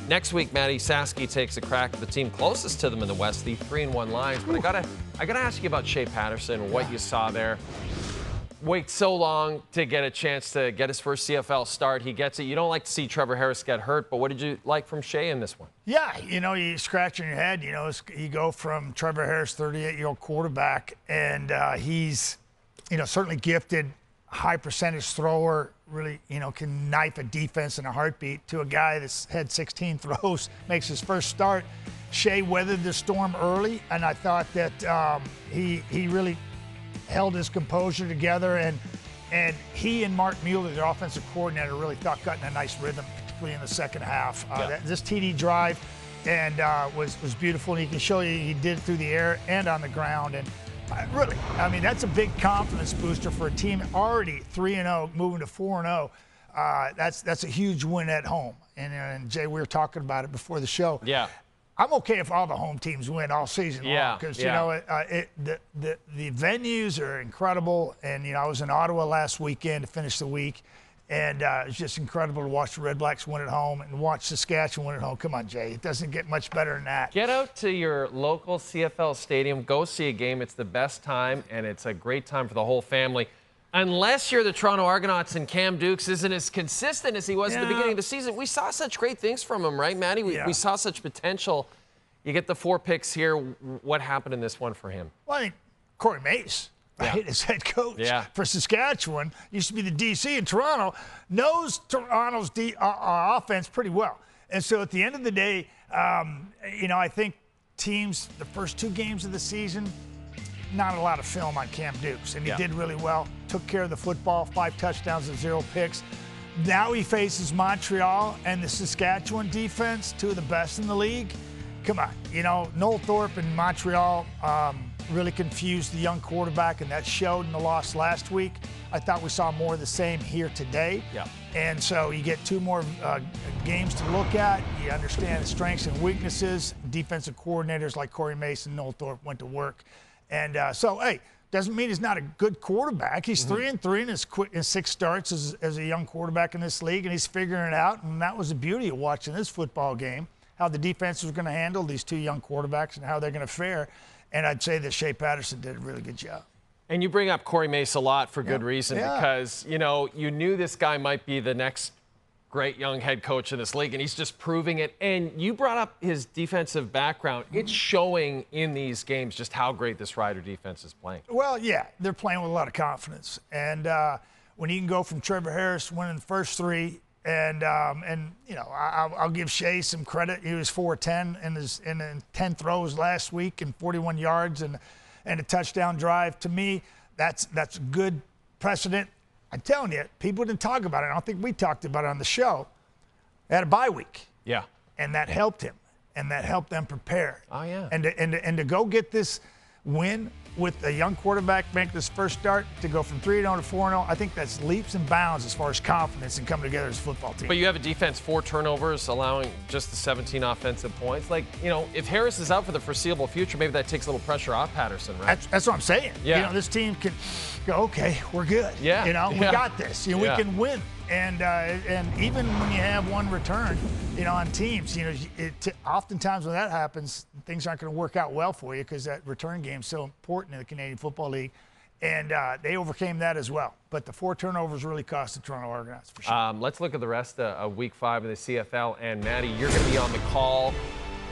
Next week, Matty Saskey takes a crack at the team closest to them in the West, the 3-1 Lions. But I gotta ask you about Shea Patterson, what you saw there. Wait so long to get a chance to get his first CFL start. He gets it. You don't like to see Trevor Harris get hurt, but what did you like from Shea in this one? Yeah, you scratching your head. You go from Trevor Harris, 38-year-old quarterback, and he's, certainly gifted, high percentage thrower, really, can knife a defense in a heartbeat, to a guy that's had 16 throws, makes his first start. Shea weathered the storm early, and I thought that he really held his composure together, and he and Mark Mueller, their offensive coordinator, really thought got in a nice rhythm, particularly in the second half. This TD drive was beautiful, and he can show you he did it through the air and on the ground. And really, that's a big confidence booster for a team already 3-0, moving to 4-0. That's a huge win at home. And Jay, we were talking about it before the show. Yeah. I'm okay if all the home teams win all season long, because the venues are incredible. And I was in Ottawa last weekend to finish the week, and it's just incredible to watch the Red Blacks win at home and watch Saskatchewan win at home. Come on, Jay, it doesn't get much better than that. Get out to your local CFL stadium, go see a game. It's the best time, and it's a great time for the whole family. Unless you're the Toronto Argonauts and Cam Dukes isn't as consistent as he was at the beginning of the season. We saw such great things from him, right, Matty? We saw such potential. You get the 4 picks here. What happened in this one for him? Well, I think Corey Mace, right, as head coach for Saskatchewan, used to be the DC in Toronto, knows Toronto's offense pretty well. And so at the end of the day, I think teams, the first 2 games of the season, not a lot of film on Cam Dukes, and he did really well. Took care of the football, 5 touchdowns and 0 picks. Now he faces Montreal and the Saskatchewan defense, 2 of the best in the league. Come on, Noel Thorpe in Montreal really confused the young quarterback, and that showed in the loss last week. I thought we saw more of the same here today. Yeah. And so you get 2 more games to look at. You understand the strengths and weaknesses. Defensive coordinators like Corey Mason and Noel Thorpe went to work. And doesn't mean he's not a good quarterback. He's 3-3 in his 6 starts as a young quarterback in this league, and he's figuring it out. And that was the beauty of watching this football game, how the defense was going to handle these 2 young quarterbacks and how they're going to fare. And I'd say that Shea Patterson did a really good job. And you bring up Corey Mace a lot for good reason, because, you knew this guy might be the next great young head coach in this league, and he's just proving it. And you brought up his defensive background. It's showing in these games just how great this Rider defense is playing. Well, yeah, they're playing with a lot of confidence. And when you can go from Trevor Harris winning the first 3, and I'll give Shea some credit. He was 4-10 in 10 throws last week and 41 yards and a touchdown drive. To me, that's good precedent. I'm telling you, people didn't talk about it. I don't think we talked about it on the show. They had a bye week. Yeah. And that helped him, and that helped them prepare. Oh, yeah. And to go get this win with a young quarterback make this first start, to go from 3-0 to 4-0, I think that's leaps and bounds as far as confidence and coming together as a football team. But you have a defense, 4 turnovers, allowing just the 17 offensive points. If Harris is out for the foreseeable future, maybe that takes a little pressure off Patterson, right? That's what I'm saying. Yeah. This team can go, okay, we're good. Yeah. We got this. We can win. And even when you have 1 return, on teams, oftentimes when that happens, things aren't going to work out well for you, because that return game is so important in the Canadian Football League. And they overcame that as well. But the 4 turnovers really cost the Toronto Argonauts, for sure. Let's look at the rest of Week 5 of the CFL. And, Matty, you're going to be on the call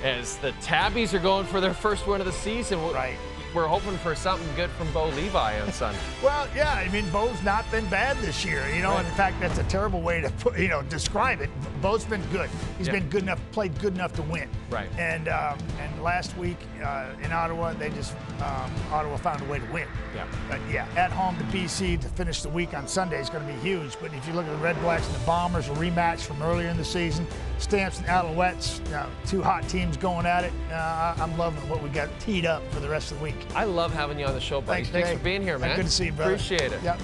as the Tabbies are going for their first win of the season. Right. We're hoping for something good from Bo Levi on Sunday. Well, yeah, Bo's not been bad this year. In fact, that's a terrible way to describe it. Bo's been good. He's been good enough, played good enough to win. Right. And last week in Ottawa, Ottawa found a way to win. Yeah. But yeah, at home to BC to finish the week on Sunday is going to be huge. But if you look at the Red Blacks and the Bombers, a rematch from earlier in the season, Stamps and Alouettes, 2 hot teams going at it. I'm loving what we got teed up for the rest of the week. I love having you on the show, buddy. Thanks for being here, man. Good to see you, brother. Appreciate it. Yep.